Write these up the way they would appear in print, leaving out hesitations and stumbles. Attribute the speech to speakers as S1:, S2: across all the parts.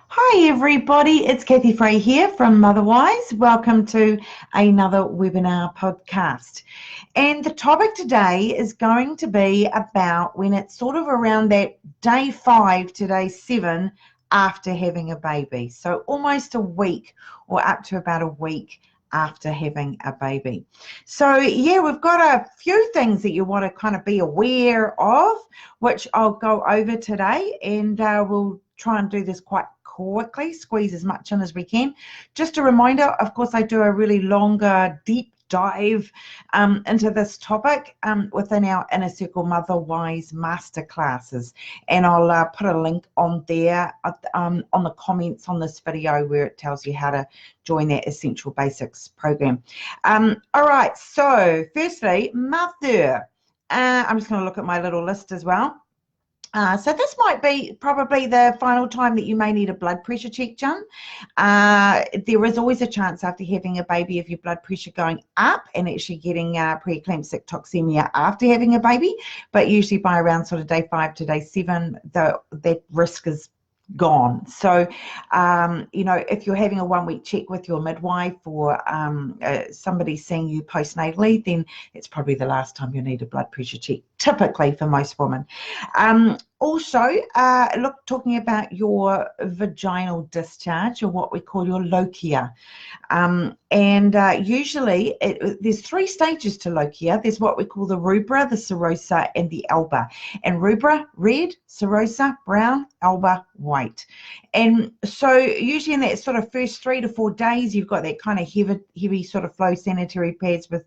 S1: Hi everybody, it's Fray here from MotherWise. Welcome to another webinar podcast. And the topic today is going to be about when it's sort of around that day 5 to day 7 after having a baby. So almost a week or up to about a week after having a baby. So yeah, we've got a few things that you want to kind of be aware of, which I'll go over today, and we'll try and do this quite quickly, squeeze as much in as we can. Just a reminder, of course, I do a really longer, deep dive into this topic within our Inner Circle MotherWise masterclasses, and I'll put a link on there on the comments on this video where it tells you how to join that Essential Basics program. All right, so firstly, mother. I'm just going to look at my little list as well. So this might be probably the final time that you may need a blood pressure check done. There is always a chance after having a baby of your blood pressure going up and actually getting preeclampsia toxemia after having a baby, but usually by around sort of day 5 to day 7, that risk is gone. So if you're having a 1-week check with your midwife or somebody seeing you postnatally, then it's probably the last time you need a blood pressure check, typically for most women. Also, talking about your vaginal discharge, or what we call your lochia. Usually there's 3 stages to lochia. There's what we call the rubra, the serosa, and the alba. And rubra, red; serosa, brown; alba, white. And so usually in that sort of first 3 to 4 days, you've got that kind of heavy sort of flow sanitary pads with,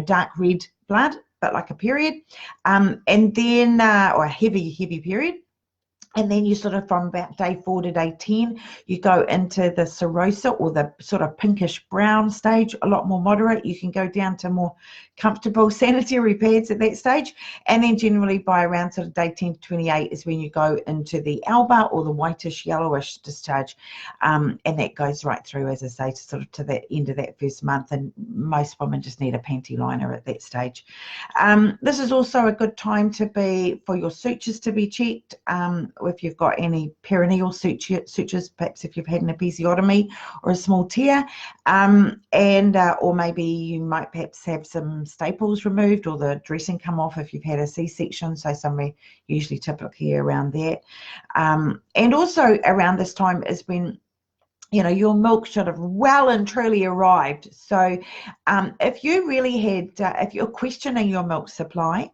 S1: dark red blood, but like a period, and then or a heavy period. And then you sort of, from about day 4 to day 10, you go into the serosa, or the sort of pinkish brown stage, a lot more moderate. You can go down to more comfortable sanitary pads at that stage. And then generally by around sort of day 10 to 28 is when you go into the alba, or the whitish yellowish discharge. And that goes right through, as I say, to sort of to the end of that first month. And most women just need a panty liner at that stage. This is also a good time for your sutures to be checked. If you've got any perineal sutures, perhaps if you've had an episiotomy or a small tear, or maybe you might perhaps have some staples removed, or the dressing come off if you've had a C-section, so somewhere usually typically around that. And also around this time is when your milk should have well and truly arrived. So if you really had, if you're questioning your milk supply,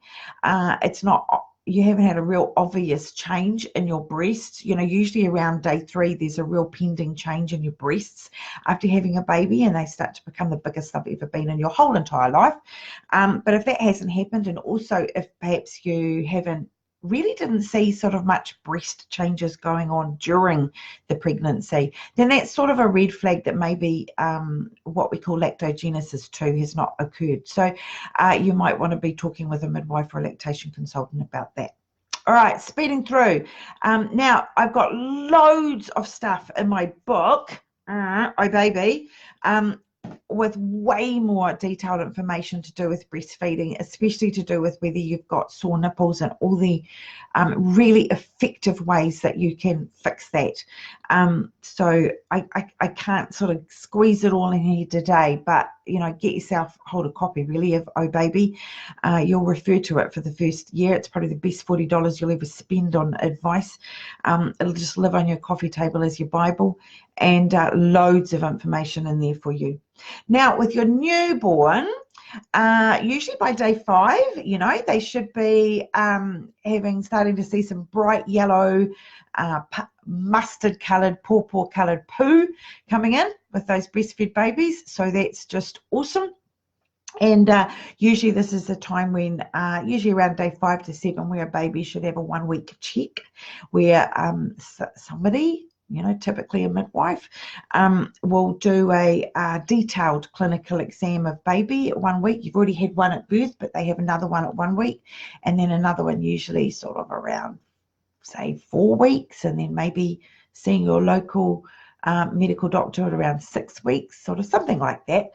S1: you haven't had a real obvious change in your breasts. Usually around day 3, there's a real pending change in your breasts after having a baby, and they start to become the biggest they've ever been in your whole entire life. But if that hasn't happened, and also if perhaps you didn't see sort of much breast changes going on during the pregnancy, then that's sort of a red flag that maybe what we call lactogenesis 2 has not occurred. So you might want to be talking with a midwife or a lactation consultant about that. All right, speeding through. Now, I've got loads of stuff in my book, Oh Baby, with way more detailed information to do with breastfeeding, especially to do with whether you've got sore nipples and all the really effective ways that you can fix that. So I can't sort of squeeze it all in here today, but get yourself hold a copy really of Oh Baby. You'll refer to it for the first year. It's probably the best $40 you'll ever spend on advice. It'll just live on your coffee table as your Bible, and loads of information in there for you. Now, with your newborn, usually by day 5, they should be starting to see some bright yellow, mustard coloured, pawpaw coloured poo coming in with those breastfed babies. So that's just awesome. And usually this is the time when, usually around day 5 to 7, where a baby should have a 1-week check, where somebody, typically a midwife, will do a detailed clinical exam of baby at 1 week. You've already had one at birth, but they have another one at 1 week, and then another one usually sort of around, say, 4 weeks, and then maybe seeing your local medical doctor at around 6 weeks, sort of something like that.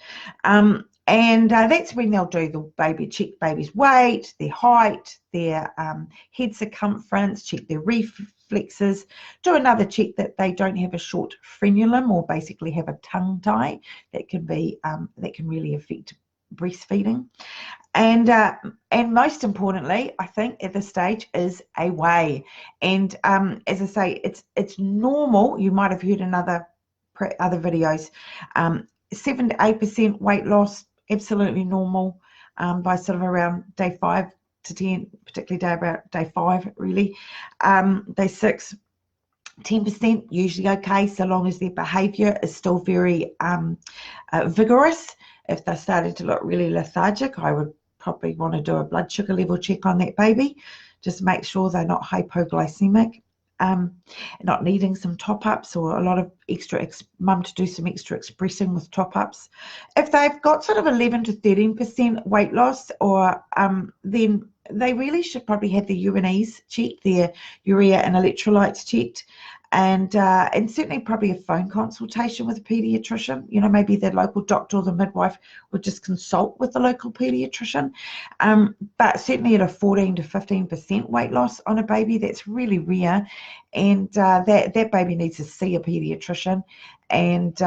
S1: And that's when they'll do the check baby's weight, their height, their head circumference, check their reflexes, do another check that they don't have a short frenulum or basically have a tongue tie that can really affect breastfeeding. And most importantly, I think at this stage is a weigh. And as I say, it's normal. You might have heard in other videos, 7 to 8% weight loss, absolutely normal by sort of around day 5 to 10, particularly about day 5, really. Day 6, 10% usually okay, so long as their behaviour is still very vigorous. If they're starting to look really lethargic, I would probably want to do a blood sugar level check on that baby, just make sure they're not hypoglycemic, not needing some top-ups or a lot of extra, mum to do some extra expressing with top-ups. If they've got sort of 11 to 13% weight loss, or then they really should probably have their UNEs checked, their urea and electrolytes checked, and certainly probably a phone consultation with a paediatrician. You know, maybe the local doctor or the midwife would just consult with the local paediatrician. But certainly at a 14 to 15% weight loss on a baby, that's really rare, and that baby needs to see a paediatrician. And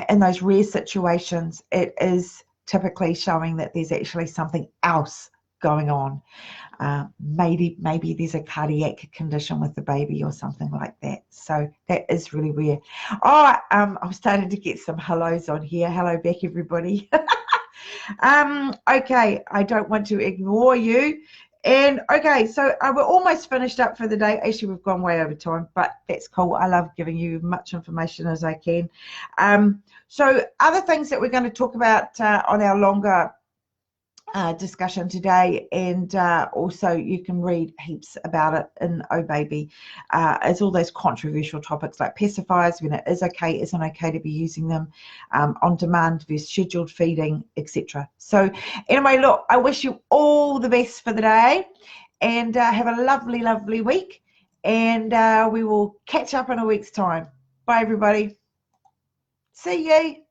S1: in those rare situations, it is typically showing that there's actually something else going on. Maybe there's a cardiac condition with the baby or something like that. So that is really rare. I'm starting to get some hellos on here. Hello back, everybody. Okay, I don't want to ignore you. And okay, so we're almost finished up for the day. Actually, we've gone way over time, but that's cool. I love giving you much information as I can. So other things that we're going to talk about on our longer discussion today, and also you can read heaps about it in Oh Baby, is all those controversial topics like pacifiers, when it is okay, isn't okay to be using them, on demand versus scheduled feeding, etc. So anyway, look, I wish you all the best for the day, and have a lovely, lovely week, and we will catch up in a week's time. Bye everybody. See you.